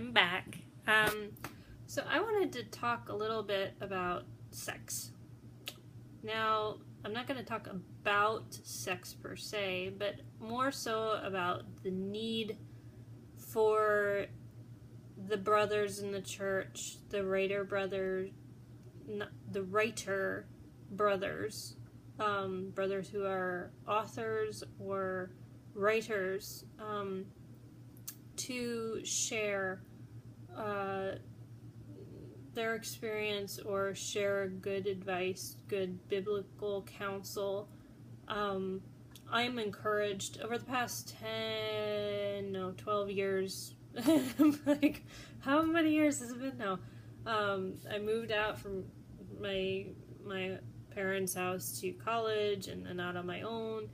I'm back. So I wanted to talk a little bit about sex. Now, I'm not going to talk about sex per se, but more so about the need for the brothers in the church, the writer brothers, brothers who are authors or writers, to share their experience or share good advice, good biblical counsel. I'm encouraged over the past 12 years. Like, how many years has it been now? I moved out from my parents' house to college and then out on my own,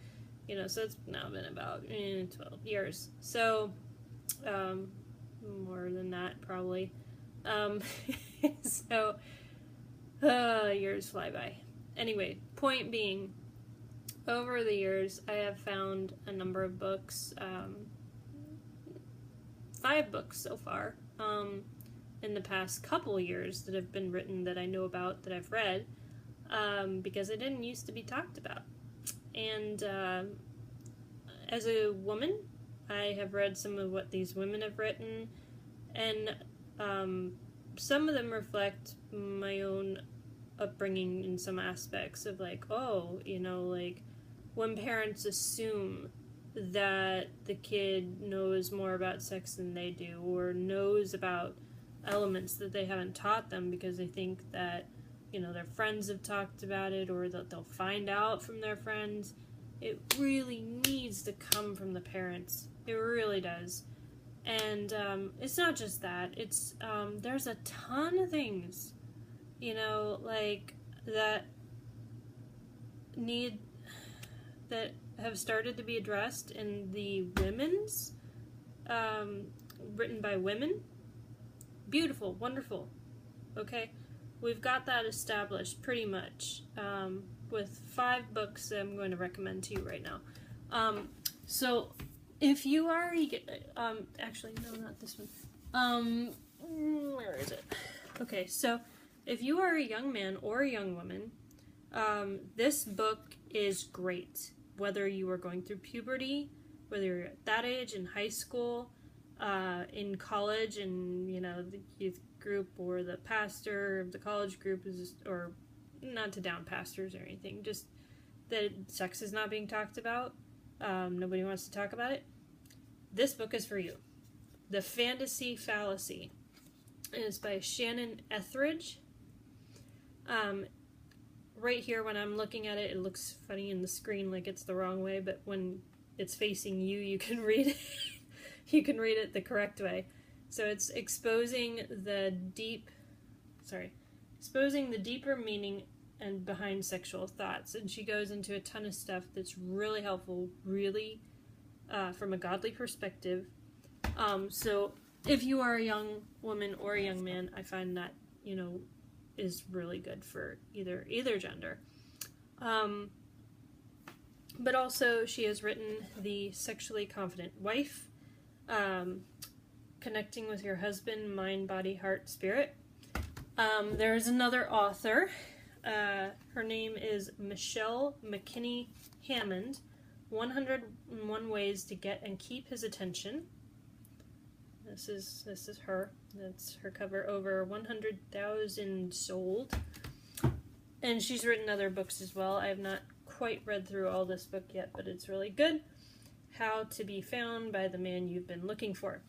so it's now been about 12 years. So, more than that probably. So, years fly by. Anyway, point being, over the years, I have found a number of books, 5 books so far, in the past couple years that have been written that I know about, that I've read, because it didn't used to be talked about. And as a woman, I have read some of what these women have written, and some of them reflect my own upbringing in some aspects of when parents assume that the kid knows more about sex than they do, or knows about elements that they haven't taught them because they think that, their friends have talked about it, or that they'll find out from their friends. It really needs to come from the parents. It really does. And it's not just that. It's there's a ton of things, that have started to be addressed in the women's, written by women. Beautiful, wonderful. Okay, we've got that established pretty much, with 5 books that I'm going to recommend to you right now. So if you are, actually, no, not this one. Where is it? Okay, so if you are a young man or a young woman, this book is great. Whether you are going through puberty, whether you're at that age, in high school, in college, and, the youth group, or the pastor of the college group or not to down pastors or anything, just that sex is not being talked about. Nobody wants to talk about it. This book is for you. The Fantasy Fallacy. It is by Shannon Ethridge. Right here, when I'm looking at it, it looks funny in the screen, like it's the wrong way, but when it's facing you, you can read it. You can read it the correct way. So it's exposing the deeper meaning and behind sexual thoughts. And she goes into a ton of stuff that's really helpful, really, from a godly perspective. So if you are a young woman or a young man, I find that, is really good for either gender. But also she has written The Sexually Confident Wife, Connecting with Your Husband, Mind, Body, Heart, Spirit. There's another author. Her name is Michelle McKinney Hammond, 101 Ways to Get and Keep His Attention. This is her. That's her cover. Over 100,000 sold. And she's written other books as well. I have not quite read through all this book yet, but it's really good. How to Be Found by the Man You've Been Looking For.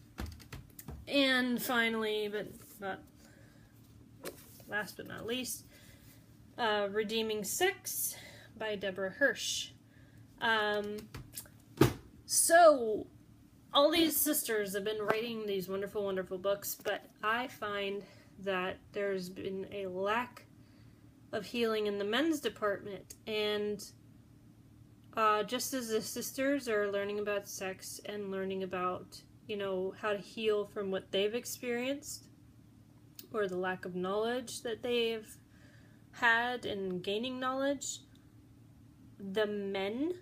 And finally, but not last but not least, Redeeming Sex by Deborah Hirsch. So all these sisters have been writing these wonderful, wonderful books, but I find that there's been a lack of healing in the men's department. And just as the sisters are learning about sex and learning about, how to heal from what they've experienced, or the lack of knowledge that they've had in gaining knowledge, the men,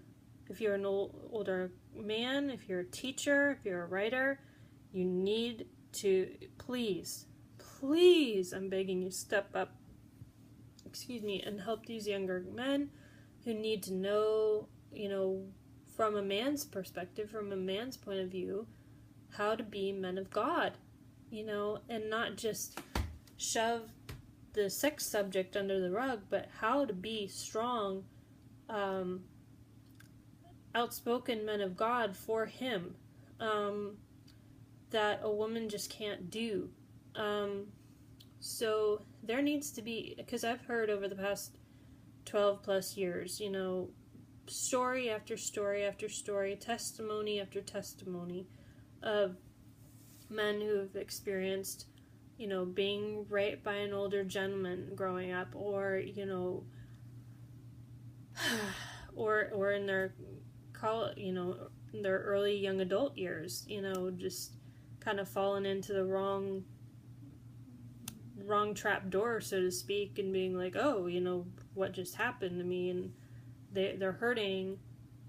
if you're an older man, if you're a teacher, if you're a writer, you need to please, please, I'm begging you, step up, and help these younger men who need to know, from a man's perspective, from a man's point of view, how to be men of God, and not just shove the sex subject under the rug, but how to be strong, outspoken men of God for him, that a woman just can't do. So there needs to be, because I've heard over the past 12 plus years, story after story after story, testimony after testimony of men who have experienced, being raped by an older gentleman growing up, or, or in their in their early young adult years, just kind of falling into the wrong trap door, so to speak, and being like, oh, what just happened to me, and they're hurting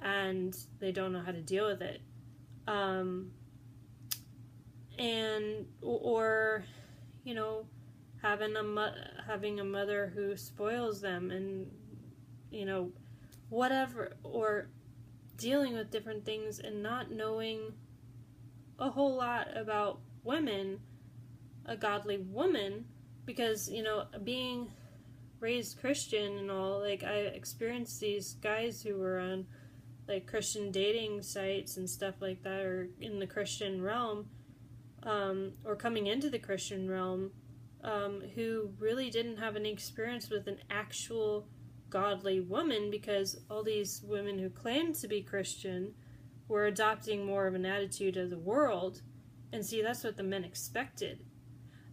and they don't know how to deal with it, and or having a mother who spoils them, and whatever, or dealing with different things and not knowing a whole lot about women, a godly woman, because being raised Christian and all, like, I experienced these guys who were on like Christian dating sites and stuff like that, or in the Christian realm, or coming into the Christian realm, who really didn't have any experience with an actual godly woman, because all these women who claimed to be Christian were adopting more of an attitude of the world. And see, that's what the men expected.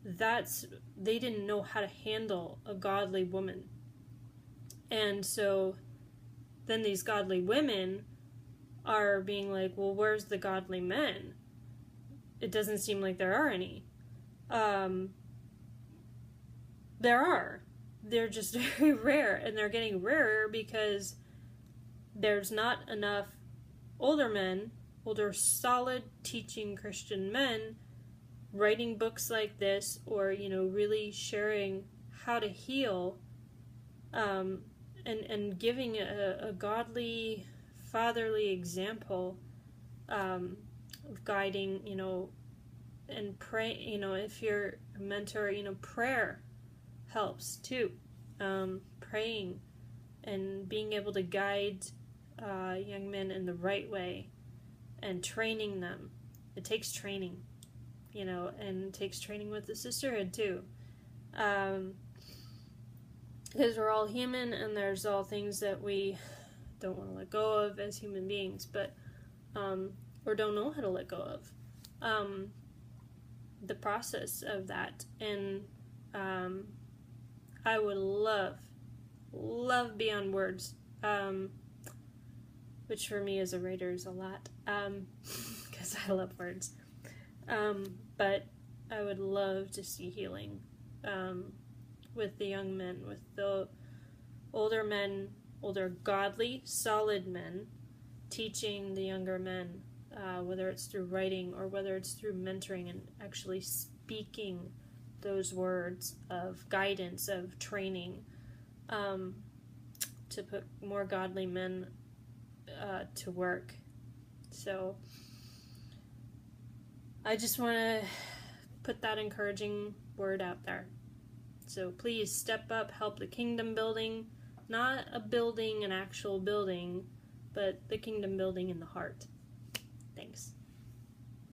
They didn't know how to handle a godly woman. And so then these godly women are being like, well, where's the godly men? It doesn't seem like there are any. There are. They're just very rare, and they're getting rarer because there's not enough older solid teaching Christian men writing books like this, or really sharing how to heal, and giving a godly, fatherly example, of guiding, and pray. If you're a mentor, prayer helps too. Praying and being able to guide young men in the right way, and training them. It takes training, and it takes training with the sisterhood too. Because we're all human, and there's all things that we don't want to let go of as human beings, but or don't know how to let go of. The process of that, and I would love beyond words, which for me as a writer is a lot, because I love words, but I would love to see healing, with the young men, with the older men, older godly, solid men, teaching the younger men, whether it's through writing or whether it's through mentoring and actually speaking those words of guidance, of training, to put more godly men to work. So I just want to put that encouraging word out there. So please step up, help the kingdom building, not a building, an actual building, but the kingdom building in the heart. Thanks.